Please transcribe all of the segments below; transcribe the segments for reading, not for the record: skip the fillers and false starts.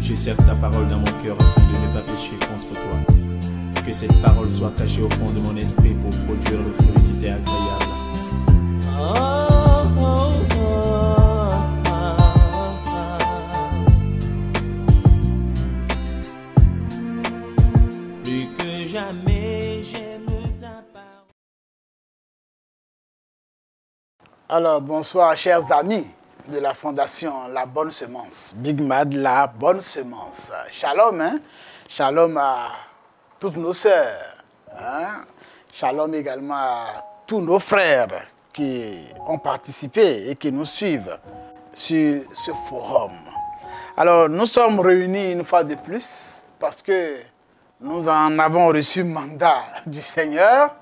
Je serre ta parole dans mon cœur afin de ne pas pécher contre toi. Que cette parole soit cachée au fond de mon esprit pour produire le fruit qui t'est agréable. Plus que jamais j'aime ta parole. Alors, bonsoir chers amis de la Fondation La Bonne Semence. Big Mad, La Bonne Semence. Shalom, hein? Shalom à toutes nos sœurs. Hein? Shalom également à tous nos frères qui ont participé et qui nous suivent sur ce forum. Alors, nous sommes réunis une fois de plus parce que nous en avons reçu mandat du Seigneur.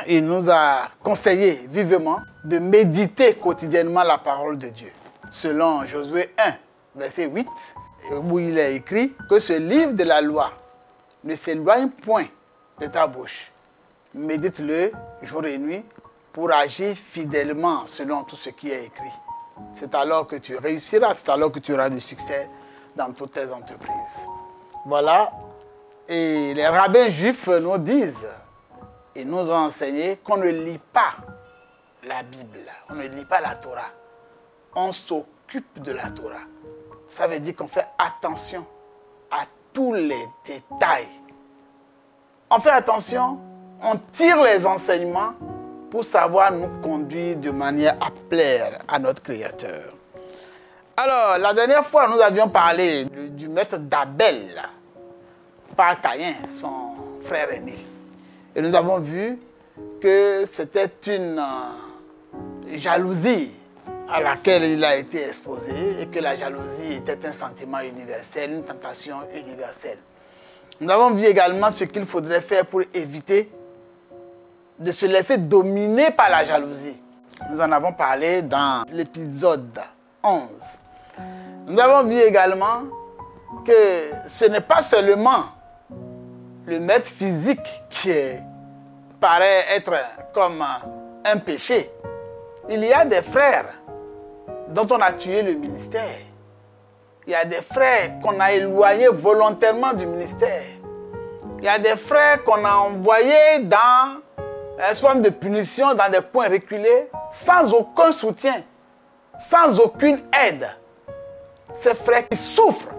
Il nous a conseillé vivement de méditer quotidiennement la parole de Dieu. Selon Josué 1, verset 8, où il est écrit que ce livre de la loi ne s'éloigne point de ta bouche. Médite-le jour et nuit pour agir fidèlement selon tout ce qui est écrit. C'est alors que tu réussiras, c'est alors que tu auras du succès dans toutes tes entreprises. Voilà. Et les rabbins juifs nous disent, ils nous ont enseigné qu'on ne lit pas la Bible, on ne lit pas la Torah. On s'occupe de la Torah. Ça veut dire qu'on fait attention à tous les détails. On fait attention, on tire les enseignements pour savoir nous conduire de manière à plaire à notre Créateur. Alors, la dernière fois, nous avions parlé du maître d'Abel par Caïn, son frère aîné. Et nous avons vu que c'était une jalousie à laquelle il a été exposé et que la jalousie était un sentiment universel, une tentation universelle. Nous avons vu également ce qu'il faudrait faire pour éviter de se laisser dominer par la jalousie. Nous en avons parlé dans l'épisode 11. Nous avons vu également que ce n'est pas seulement le maître physique qui paraît être comme un péché. Il y a des frères dont on a tué le ministère. Il y a des frères qu'on a éloignés volontairement du ministère. Il y a des frères qu'on a envoyés dans une forme de punition, dans des coins reculés, sans aucun soutien, sans aucune aide. Ces frères qui souffrent,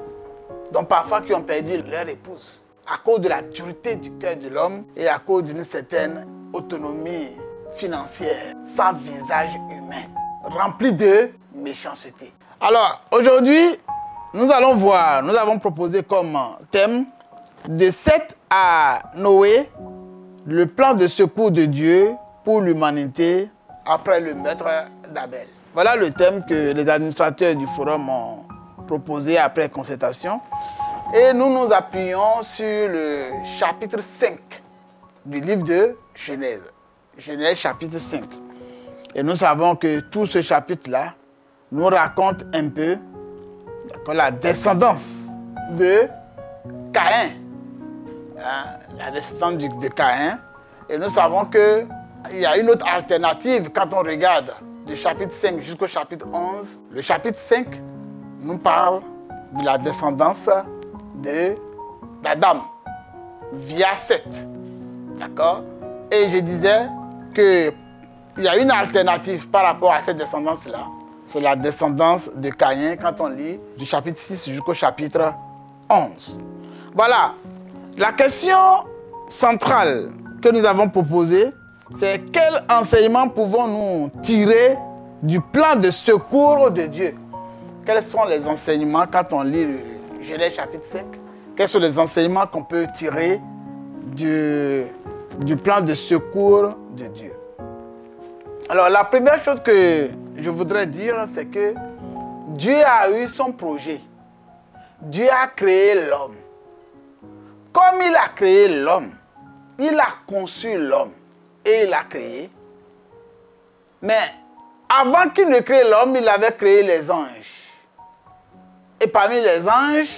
dont parfois qui ont perdu leur épouse, à cause de la dureté du cœur de l'homme et à cause d'une certaine autonomie financière, sans visage humain, rempli de méchanceté. Alors, aujourd'hui, nous allons voir, nous avons proposé comme thème de Seth à Noé, le plan de secours de Dieu pour l'humanité après le maître d'Abel. Voilà le thème que les administrateurs du forum ont proposé après concertation. Et nous nous appuyons sur le chapitre 5 du livre de Genèse. Genèse chapitre 5. Et nous savons que tout ce chapitre-là nous raconte un peu la descendance de Caïn. La descendance de Caïn. Et nous savons qu'il y a une autre alternative quand on regarde du chapitre 5 jusqu'au chapitre 11. Le chapitre 5 nous parle de la descendance d'Adam via Seth. D'accord? Et je disais qu'il y a une alternative par rapport à cette descendance-là. C'est la descendance de Caïn quand on lit du chapitre 6 jusqu'au chapitre 11. Voilà. La question centrale que nous avons proposée, c'est quel enseignement pouvons-nous tirer du plan de secours de Dieu? Quels sont les enseignements quand on lit le Genèse chapitre 5? Quels sont les enseignements qu'on peut tirer du plan de secours de Dieu? Alors, la première chose que je voudrais dire, c'est que Dieu a eu son projet. Dieu a créé l'homme. Comme il a créé l'homme, il a conçu l'homme et il l'a créé. Mais avant qu'il ne crée l'homme, il avait créé les anges. Et parmi les anges,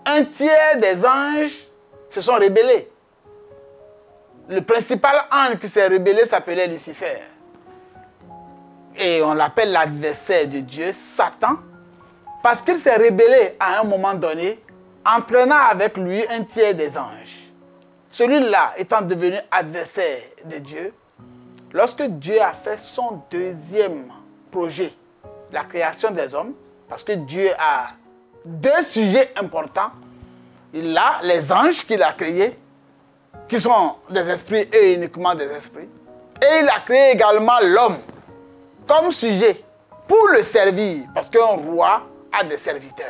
un tiers des anges se sont rebellés. Le principal ange qui s'est rebellé s'appelait Lucifer. Et on l'appelle l'adversaire de Dieu, Satan. Parce qu'il s'est rébellé à un moment donné, entraînant avec lui un tiers des anges. Celui-là étant devenu adversaire de Dieu, lorsque Dieu a fait son deuxième projet, la création des hommes, parce que Dieu a deux sujets importants. Il a les anges qu'il a créés, qui sont des esprits et uniquement des esprits. Et il a créé également l'homme comme sujet pour le servir, parce qu'un roi a des serviteurs.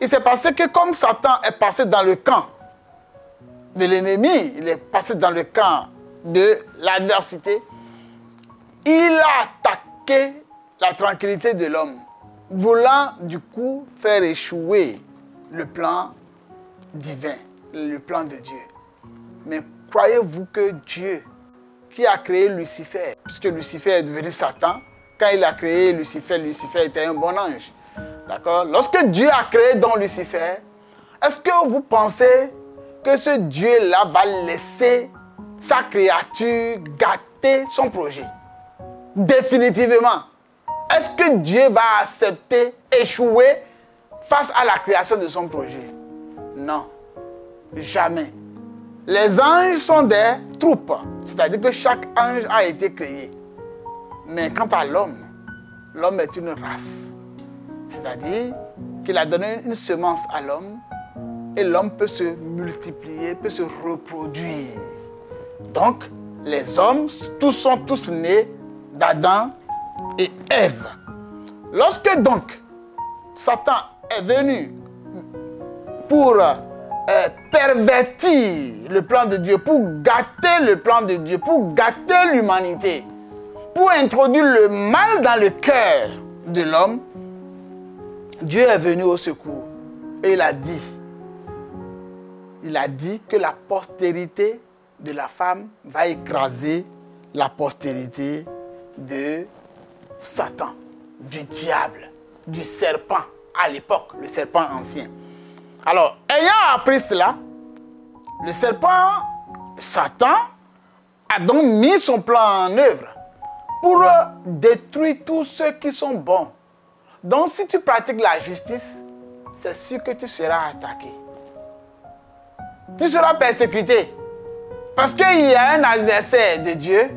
Il s'est passé que comme Satan est passé dans le camp de l'ennemi, il est passé dans le camp de l'adversité, il a attaqué la tranquillité de l'homme, voulant du coup faire échouer le plan divin, le plan de Dieu. Mais croyez-vous que Dieu, qui a créé Lucifer, puisque Lucifer est devenu Satan, quand il a créé Lucifer, Lucifer était un bon ange. D'accord? Lorsque Dieu a créé donc Lucifer, est-ce que vous pensez que ce Dieu-là va laisser sa créature gâter son projet? Définitivement. Est-ce que Dieu va accepter échouer face à la création de son projet? Non. Jamais. Les anges sont des troupes. C'est-à-dire que chaque ange a été créé. Mais quant à l'homme, l'homme est une race. C'est-à-dire qu'il a donné une semence à l'homme et l'homme peut se multiplier, peut se reproduire. Donc, les hommes, tous sont tous nés d'Adam et Ève. Lorsque donc Satan est venu pour pervertir le plan de Dieu, pour gâter le plan de Dieu, pour gâter l'humanité, pour introduire le mal dans le cœur de l'homme, Dieu est venu au secours et il a dit que la postérité de la femme va écraser la postérité de Satan, du diable, du serpent à l'époque, le serpent ancien. Alors, ayant appris cela, le serpent, Satan, a donc mis son plan en œuvre pour détruire tous ceux qui sont bons. Donc, si tu pratiques la justice, c'est sûr que tu seras attaqué. Tu seras persécuté. Parce qu'il y a un adversaire de Dieu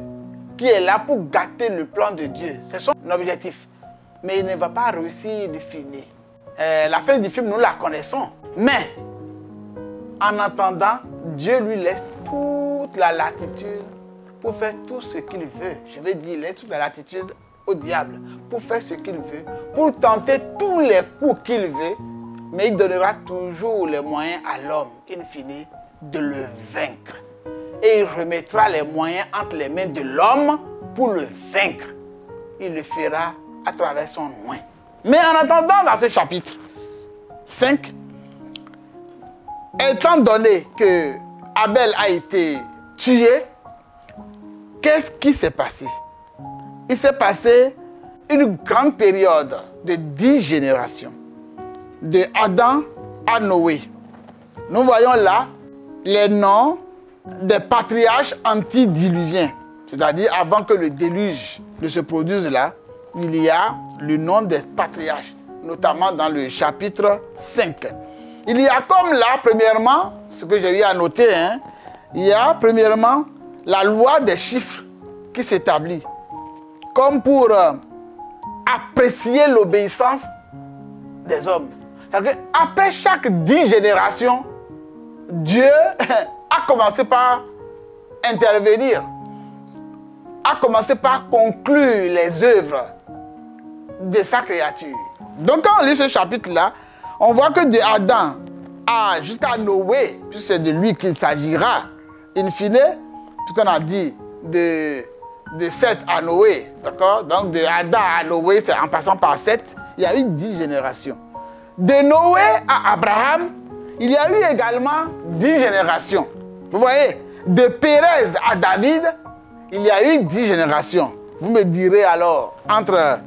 qui est là pour gâter le plan de Dieu. C'est son objectif. Mais il ne va pas réussir de finir. La fin du film, nous la connaissons. Mais, en attendant, Dieu lui laisse toute la latitude pour faire tout ce qu'il veut. Je veux dire, il laisse toute la latitude au diable pour faire ce qu'il veut, pour tenter tous les coups qu'il veut, mais il donnera toujours les moyens à l'homme, in fine, de le vaincre. Et il remettra les moyens entre les mains de l'homme pour le vaincre. Il le fera à travers son oint. Mais en attendant, dans ce chapitre 5, étant donné que Abel a été tué, qu'est-ce qui s'est passé? Il s'est passé une grande période de 10 générations, de Adam à Noé. Nous voyons là les noms des patriarches antidiluviens, c'est-à-dire avant que le déluge ne se produise là, il y a le nom des patriarches, notamment dans le chapitre 5. Il y a comme là, premièrement, ce que j'ai eu à noter, il y a premièrement la loi des chiffres qui s'établit, comme pour apprécier l'obéissance des hommes. Après chaque 10 générations, Dieu a commencé par intervenir, a commencé par conclure les œuvres de sa créature. Donc quand on lit ce chapitre-là, on voit que de Adam jusqu'à Noé, puisque c'est de lui qu'il s'agira, in fine, puisqu'on a dit de Seth à Noé, d'accord? Donc de Adam à Noé, c'est en passant par Seth, il y a eu 10 générations. De Noé à Abraham, il y a eu également 10 générations. Vous voyez, de Pérez à David, il y a eu 10 générations. Vous me direz alors, entre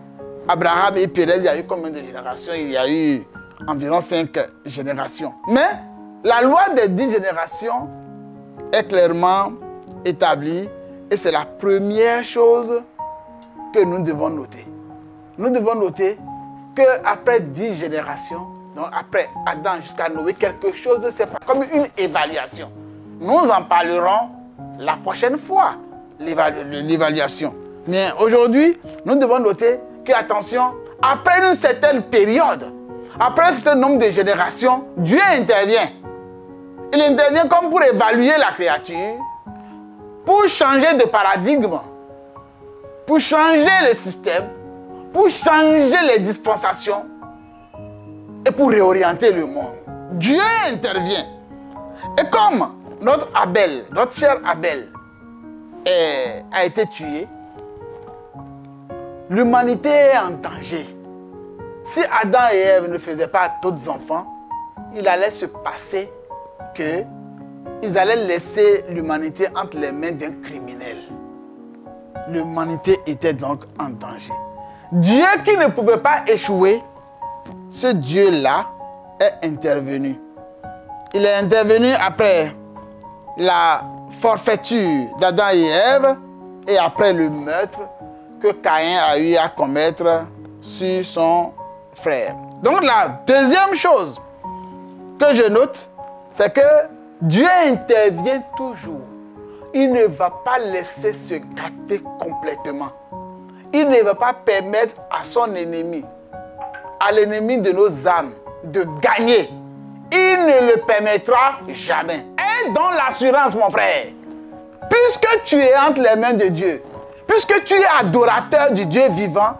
Abraham et Pérez, il y a eu combien de générations? Il y a eu environ 5 générations. Mais la loi des 10 générations est clairement établie et c'est la première chose que nous devons noter. Nous devons noter qu'après 10 générations, donc après Adam jusqu'à Noé, quelque chose c'est pas comme une évaluation. Nous en parlerons la prochaine fois, l'évaluation. Mais aujourd'hui, nous devons noter que, attention, après une certaine période, après un certain nombre de générations, Dieu intervient. Il intervient comme pour évaluer la créature, pour changer de paradigme, pour changer le système, pour changer les dispensations et pour réorienter le monde. Dieu intervient. Et comme notre Abel, notre cher Abel, a été tué, l'humanité est en danger. Si Adam et Ève ne faisaient pas d'autres enfants, il allait se passer qu'ils allaient laisser l'humanité entre les mains d'un criminel. L'humanité était donc en danger. Dieu qui ne pouvait pas échouer, ce Dieu-là est intervenu. Il est intervenu après la forfaiture d'Adam et Ève et après le meurtre que Caïn a eu à commettre sur son frère. Donc la deuxième chose que je note, c'est que Dieu intervient toujours. Il ne va pas laisser se gâter complètement. Il ne va pas permettre à son ennemi, à l'ennemi de nos âmes, de gagner. Il ne le permettra jamais. Aie donc l'assurance, mon frère. Puisque tu es entre les mains de Dieu, puisque tu es adorateur du Dieu vivant,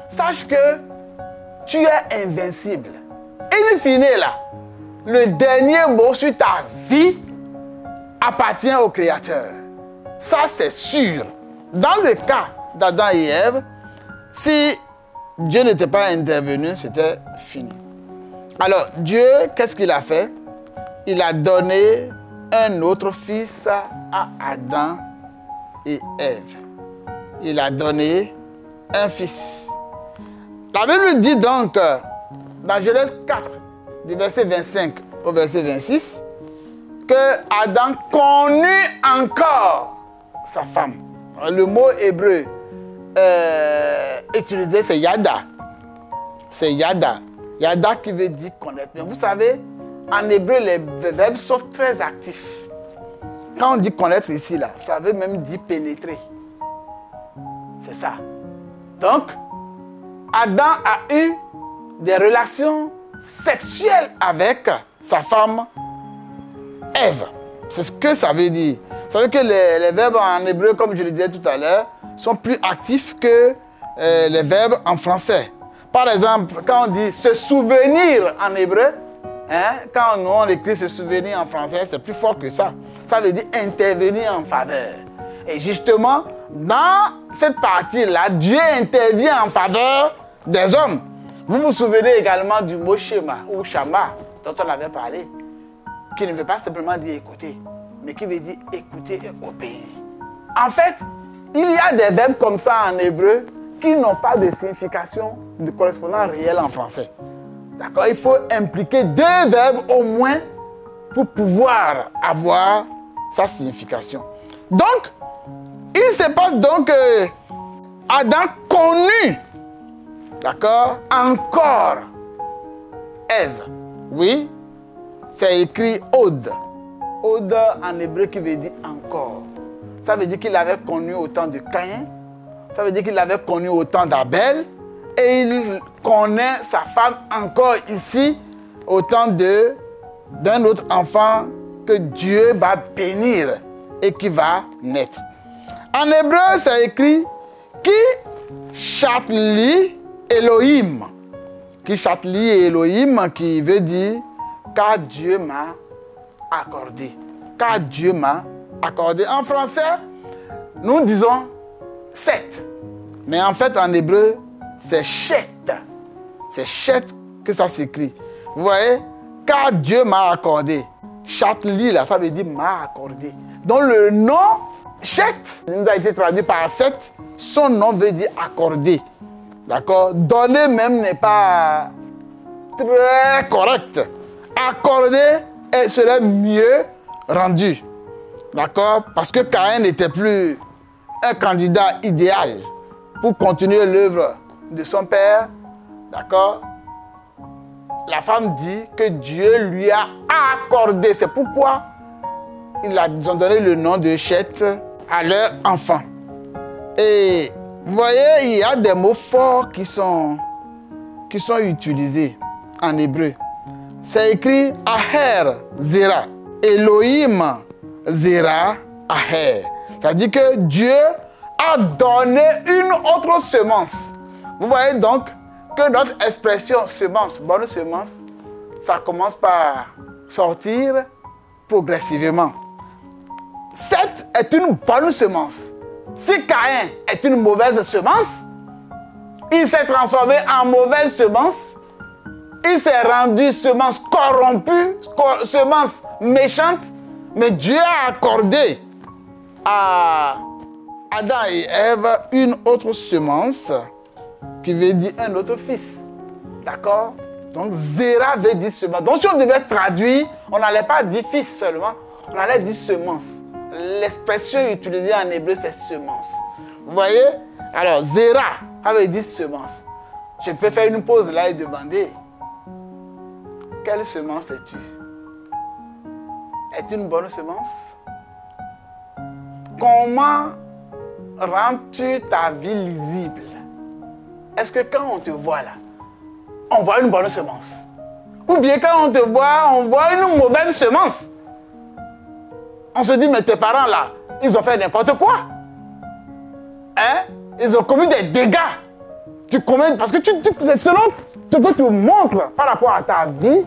sache que tu es invincible. In fine, là, le dernier mot sur ta vie appartient au Créateur. Ça, c'est sûr. Dans le cas d'Adam et Ève, si Dieu n'était pas intervenu, c'était fini. Alors, Dieu, qu'est-ce qu'il a fait? Il a donné un autre fils à Adam et Ève. Il a donné un fils. La Bible dit donc, dans Genèse 4, du verset 25 au verset 26, que Adam connut encore sa femme. Le mot hébreu utilisé, c'est yada. C'est yada. Yada qui veut dire connaître. Mais vous savez, en hébreu, les verbes sont très actifs. Quand on dit connaître ici, là, ça veut même dire pénétrer. C'est ça. Donc, Adam a eu des relations sexuelles avec sa femme Ève. C'est ce que ça veut dire. Ça veut dire que les verbes en hébreu, comme je le disais tout à l'heure, sont plus actifs que les verbes en français. Par exemple, quand on dit se souvenir en hébreu, hein, quand on écrit se souvenir en français, c'est plus fort que ça. Ça veut dire intervenir en faveur. Et justement, dans cette partie-là, Dieu intervient en faveur des hommes. Vous vous souvenez également du mot schéma ou shama dont on avait parlé, qui ne veut pas simplement dire écouter, mais qui veut dire écouter et obéir. En fait, il y a des verbes comme ça en hébreu qui n'ont pas de signification de correspondant réel en français. D'accord? Il faut impliquer deux verbes au moins pour pouvoir avoir sa signification. Donc, il se passe donc que Adam connut, d'accord, encore Ève. Oui, c'est écrit Od. Od en hébreu qui veut dire encore. Ça veut dire qu'il avait connu au temps de Caïn. Ça veut dire qu'il l'avait connu au temps d'Abel. Et il connaît sa femme encore ici au temps d'un autre enfant que Dieu va bénir et qui va naître. En hébreu, c'est écrit Ki Chatli Elohim. Ki Chatli Elohim qui veut dire car Dieu m'a accordé. Car Dieu m'a accordé. En français, nous disons 7. Mais en fait, en hébreu, c'est chet. C'est chet que ça s'écrit. Vous voyez? Car Dieu m'a accordé. Chatli, là, ça veut dire m'a accordé. Donc le nom chet nous a été traduit par 7. Son nom veut dire accordé. D'accord? Donner même n'est pas très correct. Accorder serait mieux rendu. D'accord? Parce que Caïn n'était plus un candidat idéal pour continuer l'œuvre de son père, d'accord, la femme dit que Dieu lui a accordé. C'est pourquoi ils ont donné le nom de Chet à leur enfant. Et vous voyez, il y a des mots forts qui sont utilisés en hébreu. C'est écrit Aher Zera. Elohim Zera Aher. C'est-à-dire que Dieu a donné une autre semence. Vous voyez donc que notre expression semence, bonne semence, ça commence par sortir progressivement. Seth est une bonne semence. Si Caïn est une mauvaise semence, il s'est transformé en mauvaise semence. Il s'est rendu semence corrompue, semence méchante. Mais Dieu a accordé à Adam et Ève une autre semence qui veut dire un autre fils. D'accord? Donc Zera veut dire semence. Donc si on devait traduire, on n'allait pas dire fils seulement, on allait dire semence. L'expression utilisée en hébreu, c'est semence. Vous voyez? Alors Zera veut dire semence. Je peux faire une pause là et demander, quelle semence es-tu? Est-ce une bonne semence? Comment rends-tu ta vie lisible? Est-ce que quand on te voit là, on voit une bonne semence? Ou bien quand on te voit, on voit une mauvaise semence? On se dit, mais tes parents là, ils ont fait n'importe quoi. Hein? Ils ont commis des dégâts. Tu commets, parce que c'est selon ce que tu montres par rapport à ta vie,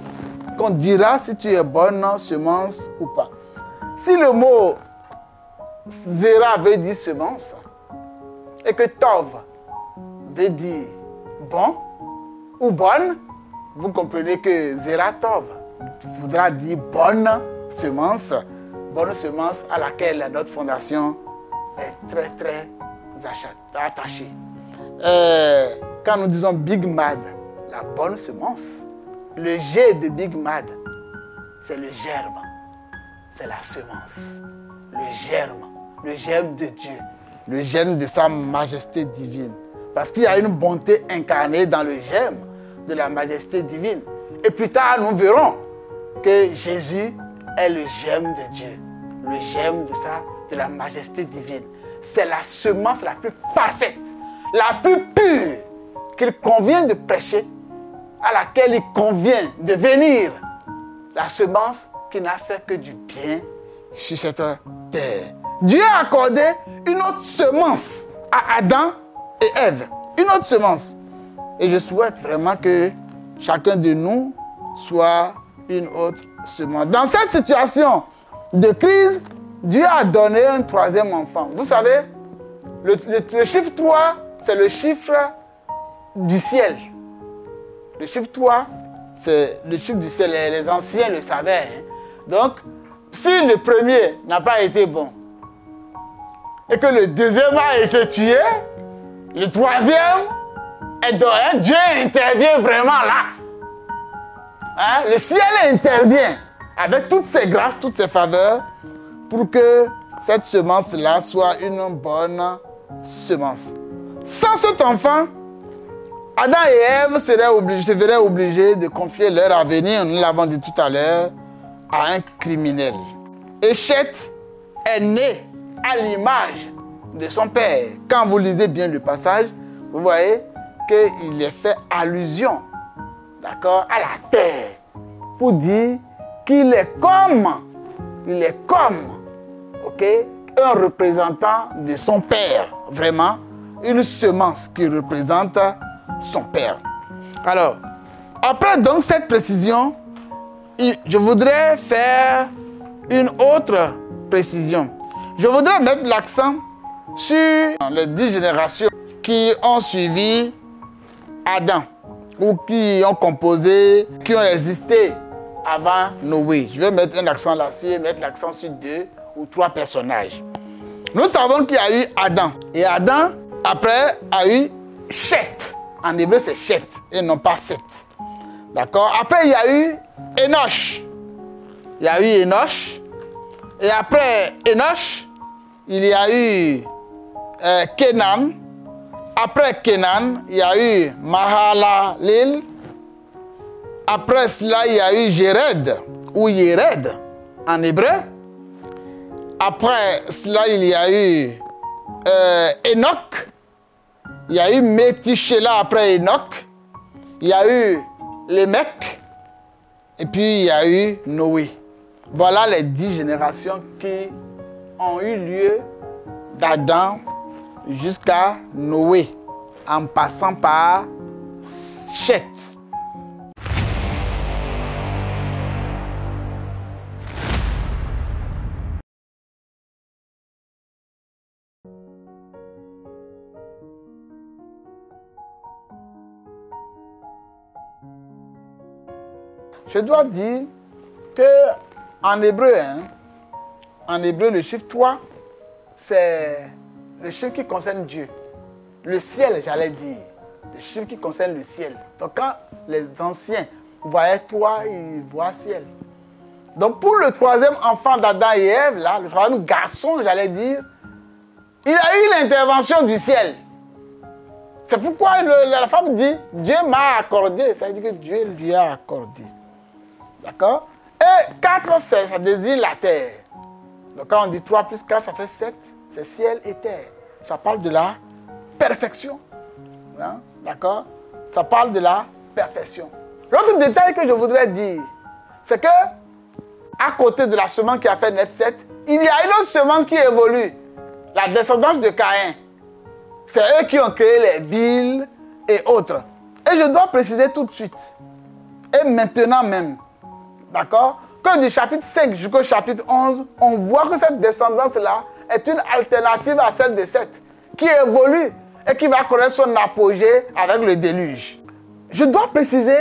qu'on dira si tu es bonne semence ou pas. Si le mot Zera veut dire semence, et que Tov veut dire bon ou bonne, vous comprenez que Zera Tov voudra dire bonne semence à laquelle notre fondation est très très attachée. Quand nous disons Big Mad, la bonne semence, le G de Big Mad, c'est le germe, c'est la semence, le germe de Dieu, le germe de sa majesté divine. Parce qu'il y a une bonté incarnée dans le germe de la majesté divine. Et plus tard, nous verrons que Jésus est le germe de Dieu, le germe de la majesté divine. C'est la semence la plus parfaite, la plus pure qu'il convient de prêcher, à laquelle il convient de venir. La semence qui n'a fait que du bien sur cette terre. Dieu a accordé une autre semence à Adam et Ève. Une autre semence. Et je souhaite vraiment que chacun de nous soit une autre semence. Dans cette situation de crise, Dieu a donné un troisième enfant. Vous savez, le chiffre 3, c'est le chiffre du ciel. Le chiffre 3, c'est le chiffre du ciel. Les anciens le savaient. Hein. Donc, si le premier n'a pas été bon, et que le deuxième a été tué, le troisième est donné. Dieu intervient vraiment là. Hein? Le ciel intervient avec toutes ses grâces, toutes ses faveurs, pour que cette semence-là soit une bonne semence. Sans cet enfant, Adam et Ève se verraient obligés de confier leur avenir, nous l'avons dit tout à l'heure, à un criminel. Et Chet est né à l'image de son père. Quand vous lisez bien le passage, vous voyez qu'il est fait allusion, d'accord, à la terre, pour dire qu'il est comme, ok, un représentant de son père, vraiment, une semence qui représente son père. Alors, après donc cette précision, je voudrais faire une autre précision. Je voudrais mettre l'accent sur les 10 générations qui ont suivi Adam, ou qui ont composé, qui ont existé avant Noé. Je vais mettre un accent là-dessus et mettre l'accent sur 2 ou 3 personnages. Nous savons qu'il y a eu Adam. Et Adam, après, a eu Chet. En hébreu, c'est Chet et non pas Seth. D'accord? Après, il y a eu Enoch. Il y a eu Enoch. Et après Enoch, il y a eu Kenan. Après Kenan, il y a eu Mahalalel. Après cela, il y a eu Jéred, ou Yered en hébreu. Après cela, il y a eu Enoch. Il y a eu Métichela après Enoch. Il y a eu Lémec. Et puis, il y a eu Noé. Voilà les 10 générations qui ont eu lieu d'Adam jusqu'à Noé, en passant par Chet. Je dois dire que en hébreu, le chiffre 3, c'est le chiffre qui concerne Dieu. Le ciel, j'allais dire. Le chiffre qui concerne le ciel. Donc quand les anciens voyaient 3, ils voient ciel. Donc pour le troisième enfant d'Adam et Ève, là, le troisième garçon, j'allais dire, il a eu l'intervention du ciel. C'est pourquoi la femme dit, Dieu m'a accordé. Ça veut dire que Dieu lui a accordé. D'accord? Et 4, ça désigne la terre. Donc quand on dit 3 plus 4, ça fait 7. C'est ciel et terre. Ça parle de la perfection. Hein? D'accord? Ça parle de la perfection. L'autre détail que je voudrais dire, c'est que à côté de la semence qui a fait naître 7, il y a une autre semence qui évolue. La descendance de Caïn. C'est eux qui ont créé les villes et autres. Et je dois préciser tout de suite. Et maintenant même. D'accord? Que du chapitre 5 jusqu'au chapitre 11, on voit que cette descendance-là est une alternative à celle de Seth, qui évolue et qui va connaître son apogée avec le déluge. Je dois préciser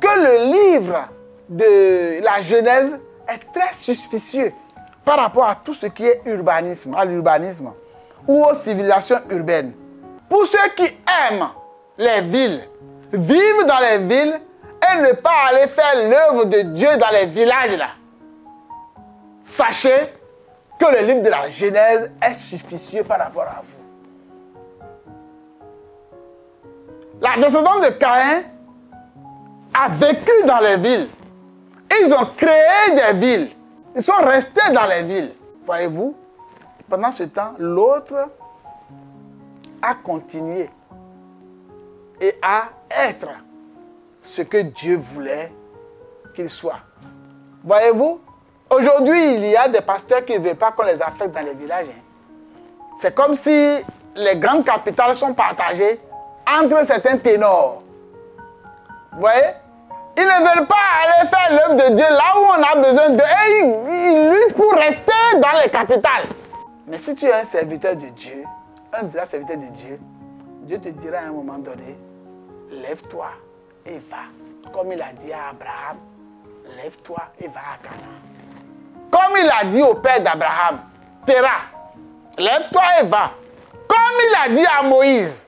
que le livre de la Genèse est très suspicieux par rapport à tout ce qui est urbanisme, à l'urbanisme ou aux civilisations urbaines. Pour ceux qui aiment les villes, vivre dans les villes, et ne pas aller faire l'œuvre de Dieu dans les villages là. Sachez que le livre de la Genèse est suspicieux par rapport à vous. La descendance de Caïn a vécu dans les villes. Ils ont créé des villes. Ils sont restés dans les villes. Voyez-vous? Pendant ce temps, l'autre a continué et à être ce que Dieu voulait qu'il soit. Voyez-vous, aujourd'hui, il y a des pasteurs qui ne veulent pas qu'on les affecte dans les villages. C'est comme si les grandes capitales sont partagées entre certains ténors. Vous voyez? Ils ne veulent pas aller faire l'œuvre de Dieu là où on a besoin d'eux. Et ils luttent pour rester dans les capitales. Mais si tu es un serviteur de Dieu, un vrai serviteur de Dieu, Dieu te dira à un moment donné, lève-toi et va. Comme il a dit à Abraham, lève-toi et va à Canaan. Comme il a dit au père d'Abraham, Terah, lève-toi et va. Comme il a dit à Moïse,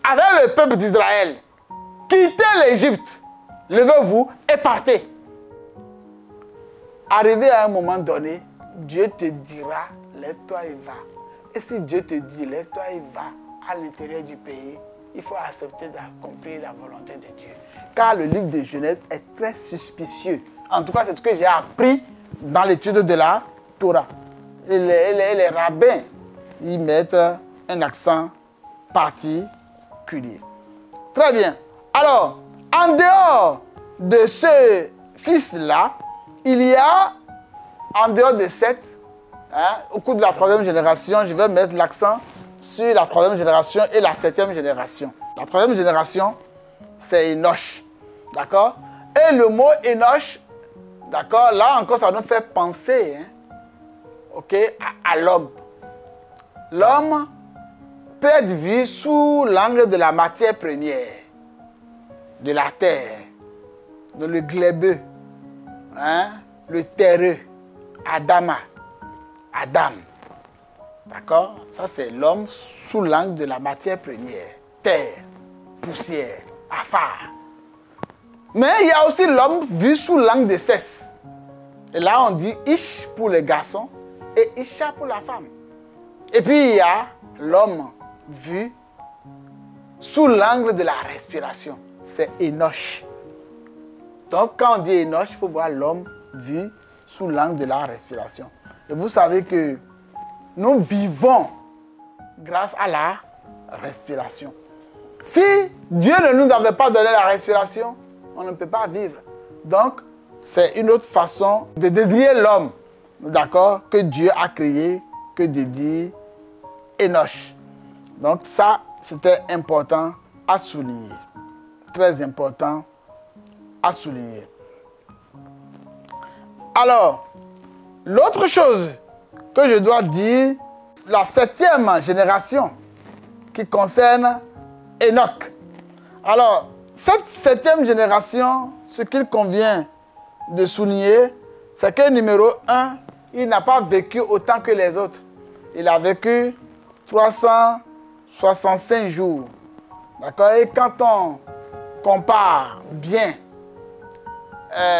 avec le peuple d'Israël, quittez l'Égypte, levez-vous et partez. Arrivé à un moment donné, Dieu te dira, lève-toi et va. Et si Dieu te dit, lève-toi et va à l'intérieur du pays, il faut accepter d'accomplir la volonté de Dieu. Car le livre de Genèse est très suspicieux. En tout cas, c'est ce que j'ai appris dans l'étude de la Torah. Et les rabbins, ils mettent un accent particulier. Très bien. Alors, en dehors de ce fils-là, il y a, en dehors de Seth, au cours de la 3e génération, je vais mettre l'accent sur la 3e génération et la 7e génération. La 3e génération, c'est Enoch. D'accord? Et le mot Enoch, d'accord, là encore, ça nous fait penser à l'homme. L'homme peut être vu sous l'angle de la matière première, de la terre, de le glébeux, le terreux, Adam. D'accord? Ça, c'est l'homme sous l'angle de la matière première. Terre, poussière, affaire. Mais il y a aussi l'homme vu sous l'angle de Seth. Et là, on dit Ish pour le garçon et Isha pour la femme. Et puis, il y a l'homme vu sous l'angle de la respiration. C'est Enoch. Donc, quand on dit Enoch, il faut voir l'homme vu sous l'angle de la respiration. Et vous savez que nous vivons grâce à la respiration. Si Dieu ne nous avait pas donné la respiration, on ne peut pas vivre. Donc, c'est une autre façon de désigner l'homme, d'accord, que Dieu a créé, que de dire Enoch. Donc ça, c'était important à souligner. Très important à souligner. Alors, l'autre chose que je dois dire, la 7e génération qui concerne Enoch. Alors, cette 7e génération, ce qu'il convient de souligner, c'est que numéro 1, il n'a pas vécu autant que les autres. Il a vécu 365 jours. D'accord? Et quand on compare bien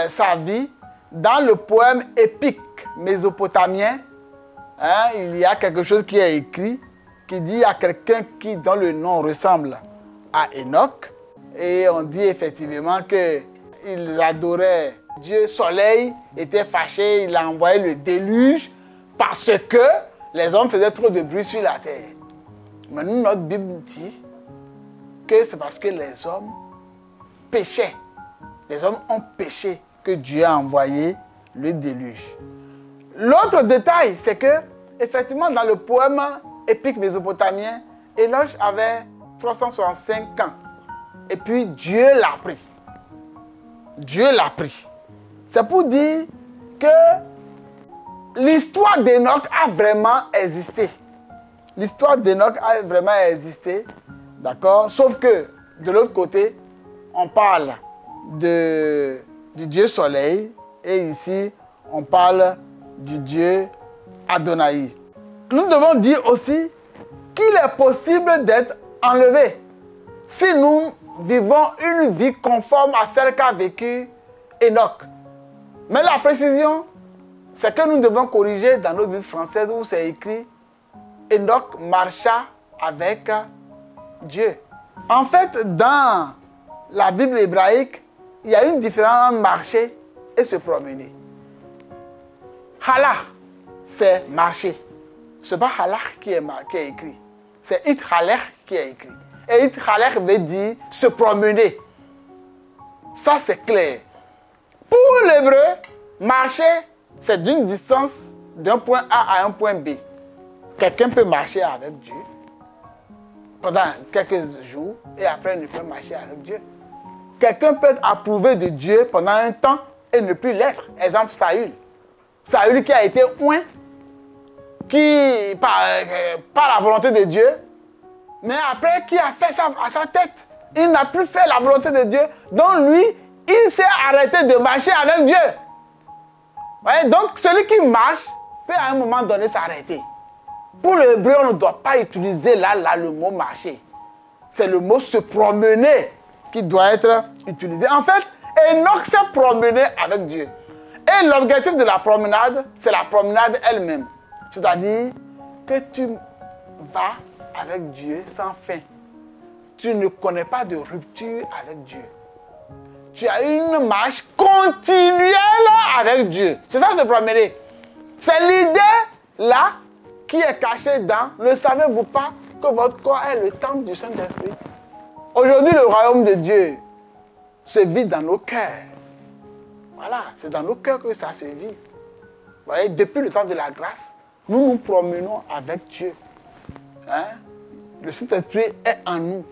sa vie, dans le poème épique mésopotamien, hein, il y a quelque chose qui est écrit qui dit à quelqu'un dont le nom ressemble à Enoch. Et on dit effectivement qu'il adorait Dieu. Soleil était fâché, il a envoyé le déluge parce que les hommes faisaient trop de bruit sur la terre. Mais nous, notre Bible dit que c'est parce que les hommes péchaient. Les hommes ont péché que Dieu a envoyé le déluge. L'autre détail, c'est que, effectivement, dans le poème épique mésopotamien, Enoch avait 365 ans. Et puis Dieu l'a pris. Dieu l'a pris. C'est pour dire que l'histoire d'Enoch a vraiment existé. L'histoire d'Enoch a vraiment existé. D'accord? Sauf que, de l'autre côté, on parle du Dieu Soleil. Et ici, on parle du Dieu Adonai. Nous devons dire aussi qu'il est possible d'être enlevé. Si nous vivons une vie conforme à celle qu'a vécue Enoch. Mais la précision, c'est que nous devons corriger dans nos Bibles françaises où c'est écrit Enoch marcha avec Dieu. En fait, dans la Bible hébraïque, il y a une différence entre marcher et se promener. Halach, c'est marcher. Ce n'est pas halach qui est écrit. C'est ithalech qui est écrit. Et ithalech veut dire se promener. Ça, c'est clair. Pour l'hébreu, marcher, c'est d'une distance d'un point A à un point B. Quelqu'un peut marcher avec Dieu pendant quelques jours et après ne peut marcher avec Dieu. Quelqu'un peut être approuvé de Dieu pendant un temps et ne plus l'être. Exemple, Saül. Saül qui a été oint, qui, par la volonté de Dieu, mais après qui a fait ça à sa tête. Il n'a plus fait la volonté de Dieu. Donc lui, il s'est arrêté de marcher avec Dieu. Voyez? Donc celui qui marche peut à un moment donné s'arrêter. Pour l'hébreu, on ne doit pas utiliser là le mot marcher. C'est le mot se promener qui doit être utilisé. En fait, Enoch s'est promené avec Dieu. Et l'objectif de la promenade, c'est la promenade elle-même. C'est-à-dire que tu vas avec Dieu sans fin. Tu ne connais pas de rupture avec Dieu. Tu as une marche continuelle avec Dieu. C'est ça se promener. C'est l'idée là qui est cachée dans « Ne savez-vous pas que votre corps est le temple du Saint-Esprit » Aujourd'hui, le royaume de Dieu se vit dans nos cœurs. Voilà, c'est dans nos cœurs que ça se vit. Vous voyez, depuis le temps de la grâce, nous nous promenons avec Dieu. Hein? Le Saint-Esprit est en nous.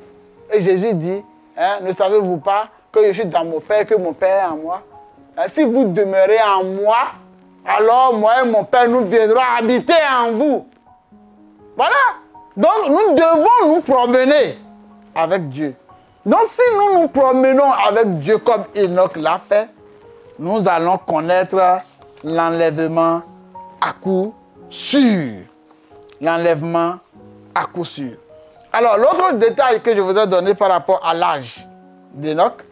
Et Jésus dit, hein, ne savez-vous pas que je suis dans mon Père, que mon Père est en moi? Hein, si vous demeurez en moi, alors moi et mon Père, nous viendrons habiter en vous. Voilà. Donc nous devons nous promener avec Dieu. Donc si nous nous promenons avec Dieu comme Enoch l'a fait, nous allons connaître l'enlèvement à coup sûr. L'enlèvement à coup sûr. Alors, l'autre détail que je voudrais donner par rapport à l'âge d'Enoch,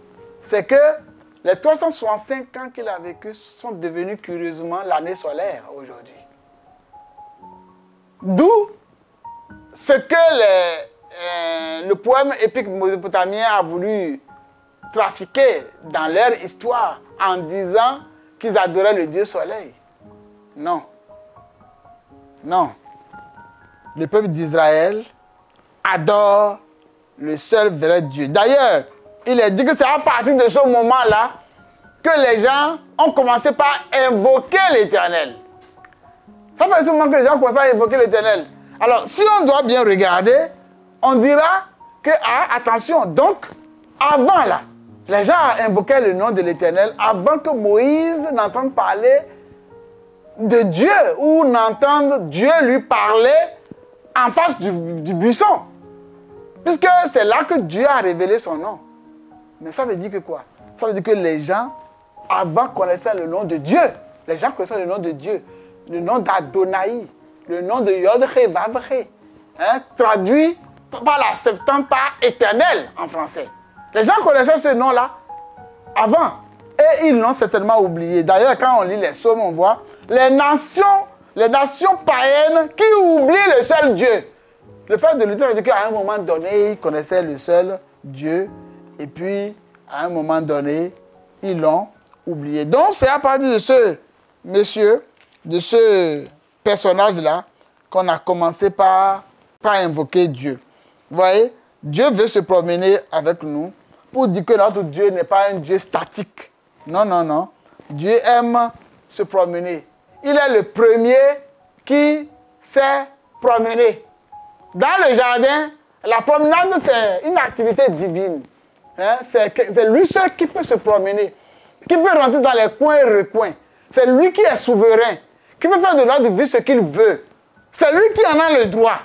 c'est que les 365 ans qu'il a vécu sont devenus curieusement l'année solaire aujourd'hui. D'où ce que le poème épique mésopotamien a voulu trafiquer dans leur histoire en disant qu'ils adoraient le Dieu soleil. Non. Non. Le peuple d'Israël adore le seul vrai Dieu. D'ailleurs, il est dit que c'est à partir de ce moment-là que les gens ont commencé par invoquer l'Éternel. Ça fait souvent que les gens commencent par invoquer l'Éternel. Alors, si on doit bien regarder, on dira que, ah, attention, donc, avant là, les gens invoquaient le nom de l'Éternel avant que Moïse n'entende parler de Dieu ou n'entende Dieu lui parler en face du buisson. Puisque c'est là que Dieu a révélé son nom. Mais ça veut dire que quoi? Ça veut dire que les gens, avant, connaissaient le nom de Dieu. Les gens connaissaient le nom de Dieu. Le nom d'Adonai. Le nom de Yod-Hé, Vav-Hé. Hein, traduit par la Septante par éternel en français. Les gens connaissaient ce nom-là avant. Et ils l'ont certainement oublié. D'ailleurs, quand on lit les psaumes, on voit les nations païennes qui oublient le seul Dieu. Le fait de le dire veut dire qu'à un moment donné, ils connaissaient le seul Dieu. Et puis, à un moment donné, ils l'ont oublié. Donc, c'est à partir de ce monsieur, de ce personnage-là, qu'on a commencé par invoquer Dieu. Vous voyez, Dieu veut se promener avec nous pour dire que notre Dieu n'est pas un Dieu statique. Non, non, non. Dieu aime se promener. Il est le premier qui s'est promené. Dans le jardin, la promenade, c'est une activité divine. Hein? C'est lui seul qui peut se promener, qui peut rentrer dans les coins et recoins. C'est lui qui est souverain, qui peut faire de notre vie ce qu'il veut. C'est lui qui en a le droit.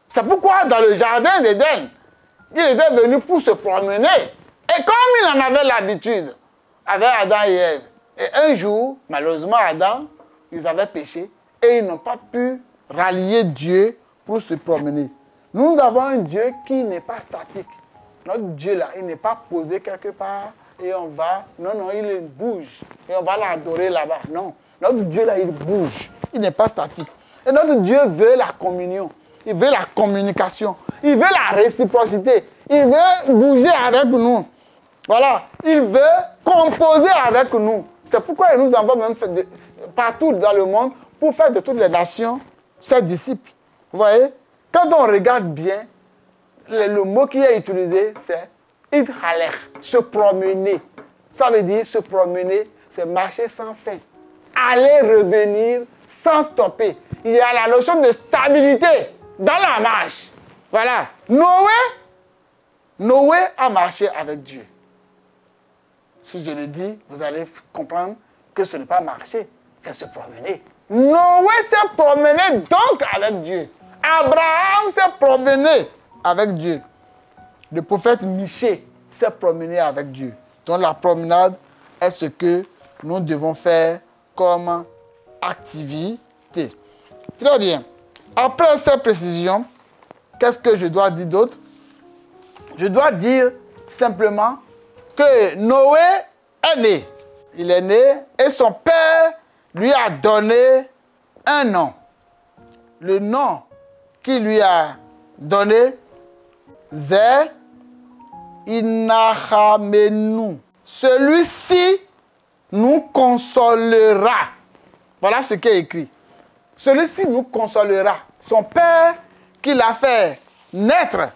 C'est pourquoi dans le jardin d'Éden, il était venu pour se promener. Et comme il en avait l'habitude avec Adam et Ève, et un jour, malheureusement, Adam, ils avaient péché et ils n'ont pas pu rallier Dieu pour se promener. Nous avons un Dieu qui n'est pas statique. Notre Dieu là, il n'est pas posé quelque part et on va... Non, non, il bouge et on va l'adorer là-bas. Non, notre Dieu là, il bouge. Il n'est pas statique. Et notre Dieu veut la communion. Il veut la communication. Il veut la réciprocité. Il veut bouger avec nous. Voilà. Il veut composer avec nous. C'est pourquoi il nous envoie même partout dans le monde pour faire de toutes les nations ses disciples. Vous voyez? Quand on regarde bien, le mot qui est utilisé, c'est « ithaler », se promener. Ça veut dire se promener, c'est marcher sans fin. Aller, revenir, sans stopper. Il y a la notion de stabilité dans la marche. Voilà. Noé a marché avec Dieu. Si je le dis, vous allez comprendre que ce n'est pas marcher, c'est se promener. Noé s'est promené donc avec Dieu. Abraham s'est promené avec Dieu. Le prophète Michée s'est promené avec Dieu. Donc la promenade est ce que nous devons faire comme activité. Très bien. Après ces précisions, qu'est-ce que je dois dire d'autre? Je dois dire simplement que Noé est né. Il est né et son père lui a donné un nom. Le nom qu'il lui a donné, c'est Inahamenu. Celui-ci nous consolera. Voilà ce qui est écrit. Celui-ci nous consolera. Son père qui l'a fait naître,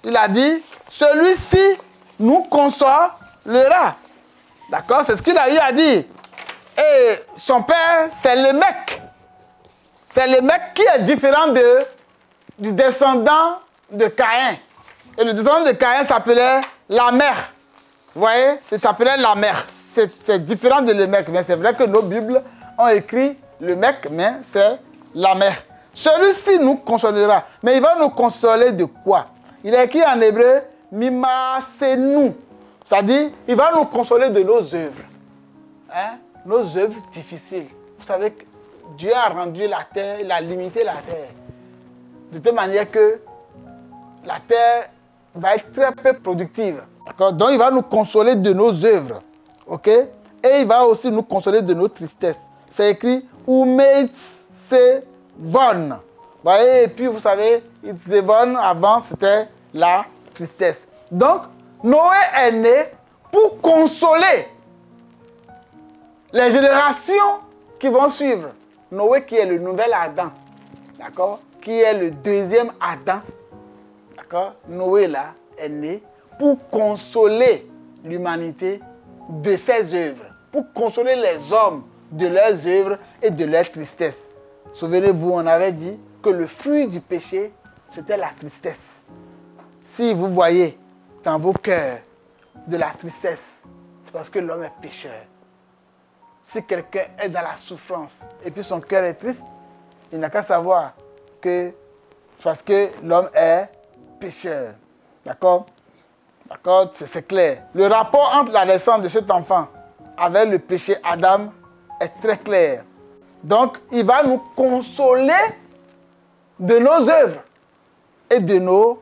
il a dit, celui-ci nous consolera. D'accord? C'est ce qu'il a eu à dire. Et son père, c'est Lémec. C'est Lémec qui est différent du descendant de Caïn. Et le descendant de Caïn s'appelait la mère. Vous voyez? Ça s'appelait la mère. C'est différent de Lémec. Mais c'est vrai que nos Bibles ont écrit Lémec, mais c'est la mère. Celui-ci nous consolera. Mais il va nous consoler de quoi? Il est écrit en hébreu, Mimasenu. C'est-à-dire, il va nous consoler de nos œuvres. Hein? Nos œuvres difficiles. Vous savez que Dieu a rendu la terre, il a limité la terre. De telle manière que la terre va être très peu productive. Donc il va nous consoler de nos œuvres. Ok? Et il va aussi nous consoler de nos tristesses. C'est écrit Umeitz se von. Et puis vous savez, Zébon, avant, c'était la tristesse. Donc, Noé est né pour consoler les générations qui vont suivre. Noé qui est le nouvel Adam, d'accord? Qui est le deuxième Adam, d'accord? Noé là est né pour consoler l'humanité de ses œuvres, pour consoler les hommes de leurs œuvres et de leur tristesse. Souvenez-vous, on avait dit que le fruit du péché, c'était la tristesse. Si vous voyez dans vos cœurs de la tristesse, c'est parce que l'homme est pécheur. Si quelqu'un est dans la souffrance et puis son cœur est triste, il n'a qu'à savoir que c'est parce que l'homme est pécheur. D'accord? D'accord? C'est clair. Le rapport entre la naissance de cet enfant avec le péché Adam est très clair. Donc, il va nous consoler de nos œuvres et de nos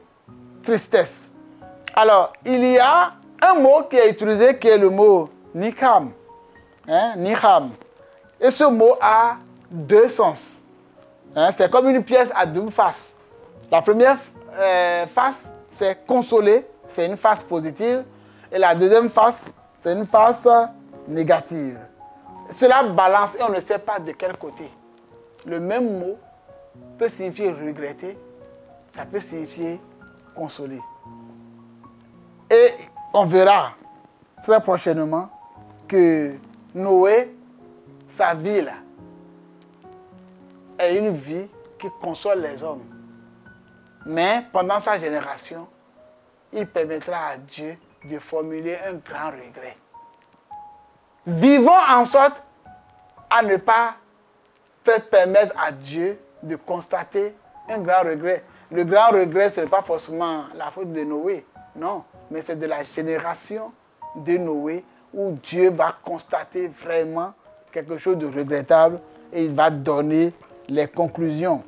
tristesses. Alors, il y a un mot qui est utilisé qui est le mot nikham. Nikham. Et ce mot a deux sens. C'est comme une pièce à double face. La première face, c'est consoler, c'est une face positive. Et la deuxième face, c'est une face négative. Cela balance et on ne sait pas de quel côté. Le même mot peut signifier regretter, ça peut signifier consoler. Et on verra très prochainement que Noé, sa vie là, est une vie qui console les hommes. Mais pendant sa génération, il permettra à Dieu de formuler un grand regret. Vivons en sorte à ne pas faire permettre à Dieu de constater un grand regret. Le grand regret, ce n'est pas forcément la faute de Noé, non, mais c'est de la génération de Noé où Dieu va constater vraiment quelque chose de regrettable et il va donner les conclusions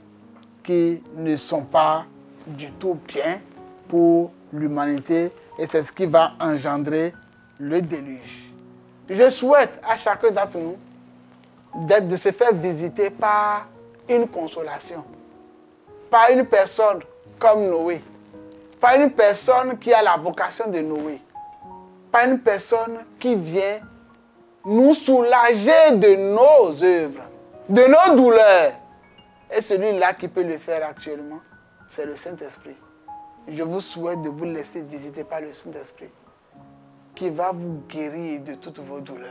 qui ne sont pas du tout bien pour l'humanité et c'est ce qui va engendrer le déluge. Je souhaite à chacun d'entre nous de se faire visiter par une consolation, par une personne comme Noé, par une personne qui a la vocation de Noé, par une personne qui vient nous soulager de nos œuvres, de nos douleurs. Et celui-là qui peut le faire actuellement, c'est le Saint-Esprit. Je vous souhaite de vous laisser visiter par le Saint-Esprit, qui va vous guérir de toutes vos douleurs,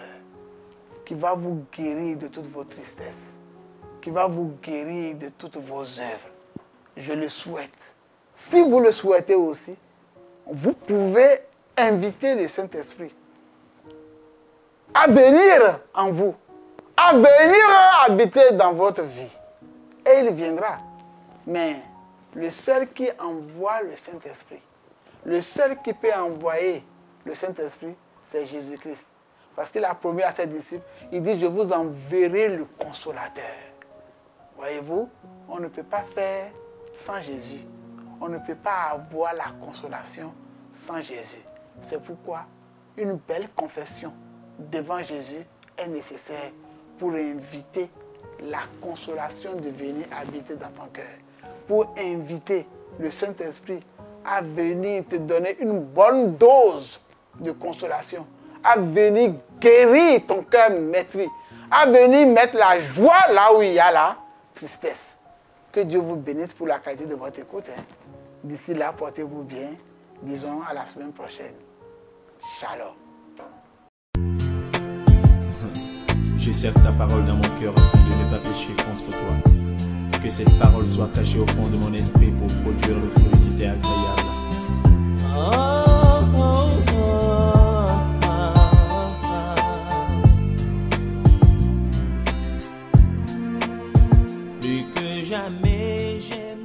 qui va vous guérir de toutes vos tristesses, qui va vous guérir de toutes vos œuvres. Je le souhaite. Si vous le souhaitez aussi, vous pouvez inviter le Saint-Esprit à venir en vous, à venir habiter dans votre vie. Et il viendra. Mais le seul qui envoie le Saint-Esprit, le seul qui peut envoyer le Saint-Esprit, c'est Jésus-Christ. Parce qu'il a promis à ses disciples, il dit, je vous enverrai le Consolateur. Voyez-vous, on ne peut pas faire sans Jésus. On ne peut pas avoir la consolation sans Jésus. C'est pourquoi une belle confession devant Jésus est nécessaire pour inviter la consolation de venir habiter dans ton cœur. Pour inviter le Saint-Esprit à venir te donner une bonne dose de consolation, à venir guérir ton cœur meurtri, à venir mettre la joie là où il y a la tristesse. Que Dieu vous bénisse pour la qualité de votre écoute. D'ici là, portez-vous bien. Disons à la semaine prochaine. Shalom. J'ai certes ta parole dans mon cœur afin de ne pas pécher contre toi. Que cette parole soit cachée au fond de mon esprit pour produire le fruit qui t'est agréable. Plus que jamais j'aime